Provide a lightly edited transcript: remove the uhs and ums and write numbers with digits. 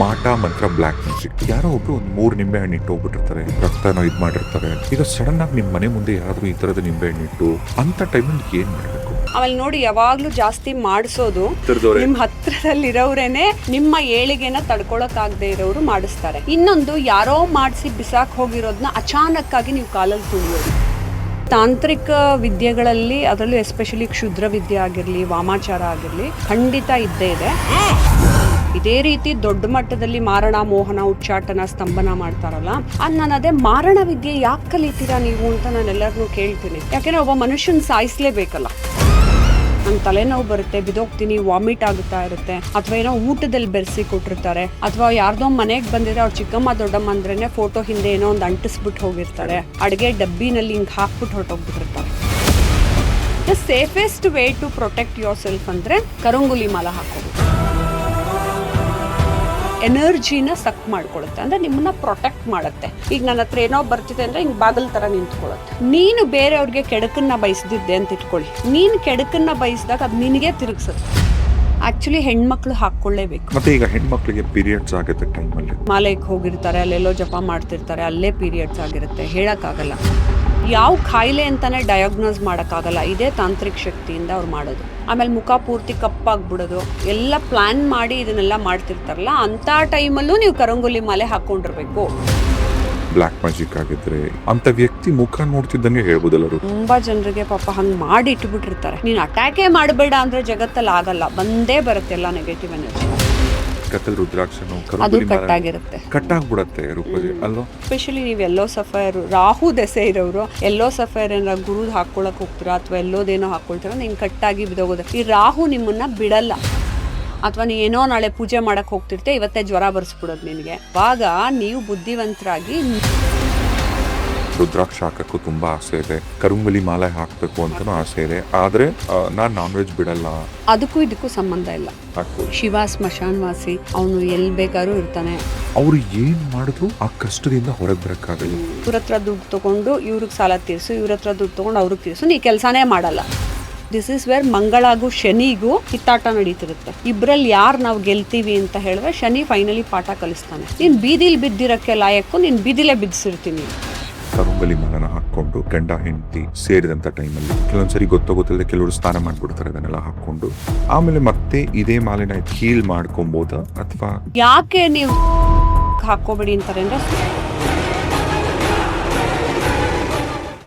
ಮಾಟ ಮಂತ್ರ black magic. ಯಾರೋ ಒಬ್ರು ಒಂದ್ 3 ನಿಂಬೆ ಹಣ್ಣು ಇಟ್ಟು ಹೋಗ್ಬಿಟ್ಟಿರ್ತಾರೆ, ರಕ್ತನೋ ಇದ್ ಮಾಡಿರ್ತಾರೆ. ಈಗ ಸಡನ್ ಆಗಿ ನಿಮ್ ಮನೆ ಮುಂದೆ ಯಾರಾದ್ರೂ ಈ ತರದ ನಿಂಬೆ ಹಣ್ಣು ಇಟ್ಟು ಅಂತ ಟೈಮಲ್ಲಿ ಏನ್ ಮಾಡ್ಬೇಕು? ಆಮೇಲೆ ನೋಡಿ, ಯಾವಾಗ್ಲೂ ಜಾಸ್ತಿ ಮಾಡಿಸೋದು ನಿಮ್ ಹತ್ರದಲ್ಲಿರೋರೇನೆ ನಿಮ್ಮ ಏಳಿಗೆನ ತಡ್ಕೊಳಕ್ಕಾಗದೆ ಇರೋರು ಮಾಡಿಸ್ತಾರೆ. ಇನ್ನೊಂದು, ಯಾರೋ ಮಾಡಿಸಿ ಬಿಸಾಕ್ ಹೋಗಿರೋದನ್ನ ಅಚಾನಕ್ ಆಗಿ ನೀವು ಕಾಲಲ್ಲಿ ತುಳಿಯೋದು. ತಾಂತ್ರಿಕ ವಿದ್ಯೆಗಳಲ್ಲಿ, ಅದರಲ್ಲೂ ಎಸ್ಪೆಷಲಿ ಕ್ಷುದ್ರ ವಿದ್ಯೆ ಆಗಿರ್ಲಿ, ವಾಮಾಚಾರ ಆಗಿರ್ಲಿ, ಖಂಡಿತ ಇದ್ದೇ ಇದೆ. ಇದೇ ರೀತಿ ದೊಡ್ಡ ಮಟ್ಟದಲ್ಲಿ ಮಾರಣ, ಮೋಹನ, ಉಚ್ಚಾಟನ, ಸ್ತಂಭನ ಮಾಡ್ತಾರಲ್ಲ, ನಾನು ಅದೇ ಮಾರಣ ವಿದ್ಯೆ ಯಾಕೆ ಕಲಿತೀರಾ ನೀವು ಅಂತ ನಾನು ಎಲ್ಲರನ್ನೂ ಕೇಳ್ತೀನಿ. ಯಾಕೆಂದ್ರೆ ಒಬ್ಬ ಮನುಷ್ಯನ್ ಸಾಯಿಸ್ಲೇಬೇಕಲ್ಲ. ನಂಗೆ ತಲೆನೋವು ಬರುತ್ತೆ, ಬಿದೋಗ್ತೀನಿ, ವಾಮಿಟ್ ಆಗುತ್ತಾ ಇರುತ್ತೆ, ಅಥವಾ ಏನೋ ಊಟದಲ್ಲಿ ಬೆರೆಸಿ ಕೊಟ್ಟಿರ್ತಾರೆ, ಅಥವಾ ಯಾರ್ದೋ ಮನೆಗೆ ಬಂದಿದ್ರೆ ಅವ್ರ ಚಿಕ್ಕಮ್ಮ ದೊಡ್ಡಮ್ಮ ಅಂದ್ರೇನೆ ಫೋಟೋ ಹಿಂದೆ ಏನೋ ಒಂದು ಅಂಟಿಸ್ಬಿಟ್ಟು ಹೋಗಿರ್ತಾರೆ, ಅಡುಗೆ ಡಬ್ಬಿನಲ್ಲಿ ಹಿಂಗೆ ಹಾಕ್ಬಿಟ್ಟು ಹೊರಟೋಗ್ಬಿಟ್ಟಿರ್ತಾರೆ. The safest way to protect yourself ಅಂದರೆ ಕರಂಗುಲಿ ಮಾಲ ಹಾಕೋದು. ಎನರ್ಜಿನ ಸಕ್ ಮಾಡ್ಕೊಳುತ್ತೆ, ಅಂದ್ರೆ ನಿಮ್ಮನ್ನ ಪ್ರೊಟೆಕ್ಟ್ ಮಾಡುತ್ತೆ. ಈಗ ನನ್ನ ಹತ್ರ ಏನೋ ಬರ್ತಿದೆ ಅಂದ್ರೆ ಹಿಂಗ್ ಬಾಗಲ್ ತರ ನಿಂತ್ಕೊಳ್ಳುತ್ತೆ. ನೀನು ಬೇರೆಯವ್ರಿಗೆ ಕೆಡಕನ್ನ ಬಯಸ್ದಿದ್ದೆ ಅಂತ ಇಟ್ಕೊಳ್ಳಿ, ನೀನು ಕೆಡಕನ್ನ ಬಯಸಿದಾಗ ಅದು ನಿನಗೆ ತಿರುಗಿಸುತ್ತೆ. ಆಕ್ಚುಲಿ ಹೆಣ್ಮಕ್ಳು ಹಾಕೊಳ್ಳೇಬೇಕು. ಮತ್ತೆ ಈಗ ಹೆಣ್ಮಕ್ಳಿಗೆ ಪೀರಿಯಡ್ಸ್ ಆಗುತ್ತೆ ಟೈಮಲ್ಲಿ, ಮಾಲೆಗೆ ಹೋಗಿರ್ತಾರೆ, ಅಲ್ಲೆಲ್ಲೋ ಜಪ ಮಾಡ್ತಿರ್ತಾರೆ, ಅಲ್ಲೇ ಪೀರಿಯಡ್ಸ್ ಆಗಿರುತ್ತೆ, ಹೇಳಕ್ಕಾಗಲ್ಲ. ಯಾವ ಕಾಯಿಲೆ ಅಂತಾನೆ ಡಯಾಗ್ನೋಸ್ ಮಾಡೋಕ್ಕಾಗಲ್ಲ, ಇದೇ ತಾಂತ್ರಿಕ ಶಕ್ತಿಯಿಂದ ಅವ್ರು ಮಾಡೋದು. ಆಮೇಲೆ ಮುಖ ಪೂರ್ತಿ ಕಪ್ಪಾಗ್ಬಿಡೋದು, ಎಲ್ಲ ಪ್ಲಾನ್ ಮಾಡಿ ಇದನ್ನೆಲ್ಲ ಮಾಡ್ತಿರ್ತಾರಲ್ಲ, ಅಂಥ ಟೈಮಲ್ಲೂ ನೀವು ಕರಂಗುಲಿ ಮಾಲೆ ಹಾಕೊಂಡಿರ್ಬೇಕು. ಬ್ಲಾಕ್ ಮ್ಯಾಜಿಕ್ ಆಗಿದ್ರೆ ಅಂತ ವ್ಯಕ್ತಿ ಮುಖ ನೋಡ್ತಿದ್ದಂಗೆ ಹೇಳ್ಬೋದಲ್ಲರು. ತುಂಬಾ ಜನರಿಗೆ ಪಾಪ ಹಂಗ್ ಮಾಡಿ ಇಟ್ಬಿಟ್ಟಿರ್ತಾರೆ. ನೀನು ಅಟ್ಯಾಕೇ ಮಾಡಬೇಡ ಅಂದ್ರೆ ಜಗತ್ತಲ್ಲಿ ಆಗಲ್ಲ, ಬಂದೇ ಬರುತ್ತೆ ಎಲ್ಲ ನೆಗೆಟಿವ್ ಎನರ್ಜಿ. ಕತ್ತಲ್ ರುದ್ರಾಕ್ಷನು ಅದು ಕಟ್ಟಾಗಿರುತ್ತೆ, ಕಟ್ಟಾಗ್ಬಿಡತ್ತೆ ರೂಪದಿ ಅಲ್ವಾ. ಸ್ಪೆಷಲಿ ನೀವು ಎಲ್ಲೋ ಸಫೈರ್, ರಾಹು ದೆಸೆ ಇರೋರು ಎಲ್ಲೋ ಸಫೈರ್ ಏನಾರ ಗುರುದ್ ಹಾಕೊಳಕ್ ಹೋಗ್ತೀರಾ ಅಥವಾ ಎಲ್ಲೋದೇನೋ ಹಾಕೊಳ್ತೀರಾ, ನಿಂಗೆ ಕಟ್ಟಾಗಿ ಬಿದೋಗೋದು. ಈ ರಾಹು ನಿಮ್ಮನ್ನ ಬಿಡಲ್ಲ. ಅಥವಾ ನೀ ಏನೋ ನಾಳೆ ಪೂಜೆ ಮಾಡಕ್ ಹೋಗ್ತಿರ್ತೆ, ಇವತ್ತೇ ಜ್ವರ ಬರ್ಸ್ಬಿಡೋದು ನಿನಗೆ. ಆವಾಗ ನೀವು ಬುದ್ಧಿವಂತರಾಗಿ ರುದ್ರಾಕ್ಷ ಹಾಕಕ್ಕೂ ತುಂಬಾ ಆಸೆ ಇದೆ, ಕರುಂಗಲಿ ಮಾಲೆ ಹಾಕ್ಬೇಕು ಅಂತಾನು ಆಸೆ ಇದೆ, ಆದ್ರೆ ನಾನ್ ನಾನ್ ವೆಜ್ ಬಿಡಲ್ಲ. ಅದಕ್ಕೂ ಇದಕ್ಕೂ ಸಂಬಂಧ ಇಲ್ಲ. ಶಿವ ಸ್ಮಶಾನವಾಸಿ, ಅವನು ಎಲ್ಲಿ ಬೇಕಾದ್ರೂ ಇರ್ತಾನೆ. ಅವ್ರು ಏನ್ ಮಾಡಿದ್ರು ಆ ಕಷ್ಟದಿಂದ ಹೊರಗೆ ಬರಕ್ಕಾಗಲ್ಲ. ಇವ್ರ ಹತ್ರ ದುಡ್ಡು ತಗೊಂಡು ಇವ್ರಿಗೆ ಸಾಲ ತೀರ್ಸು, ಇವ್ರ ಹತ್ರ ದುಡ್ಡು ತಗೊಂಡು ಅವ್ರಿಗೆ ತೀರ್ಸು, ನೀ ಕೆಲಸನೇ ಮಾಡಲ್ಲ. ದಿಸ್ ಇಸ್ ವೇರ್ ಮಂಗಳಾಗೂ ಶನಿಗೂ ಕಿತ್ತಾಟ ನಡೀತಿರುತ್ತೆ. ಇಬ್ರಲ್ಲಿ ಯಾರು ನಾವು ಗೆಲ್ತೀವಿ ಅಂತ ಹೇಳಿದ್ರೆ ಶನಿ ಫೈನಲಿ ಪಾಠ ಕಲಿಸ್ತಾನೆ. ನೀನ್ ಬೀದಿಲಿ ಬಿದ್ದಿರಕ್ಕೆ ಲಾಯಕ್ಕು, ನೀನ್ ಬೀದಿಲೇ ಬಿದ್ದಿರ್ತೀನಿ. ಕರುಂಗಲಿ ಮಾಲನ ಹಾಕೊಂಡು ಗಂಡ ಹೆಂಡತಿ ಸೇರಿದಂತ ಟೈಮಲ್ಲಿ ಕೆಲವೊಂದ್ಸರಿ ಗೊತ್ತಿಲ್ಲದೆ ಕೆಲವರು ಸ್ನಾನ ಮಾಡ್ಬಿಡ್ತಾರೆ, ಅದನ್ನೆಲ್ಲ ಹಾಕೊಂಡು ಆಮೇಲೆ ಮತ್ತೆ ಇದೇ ಮಾಲೆನ ಹೀಲ್ ಮಾಡ್ಕೊಬೋದಾ? ಅಥವಾ ಯಾಕೆ ನೀವು ಹಾಕೋಬೇಡಿ ಅಂತಾರೆ ಅಂದ್ರೆ,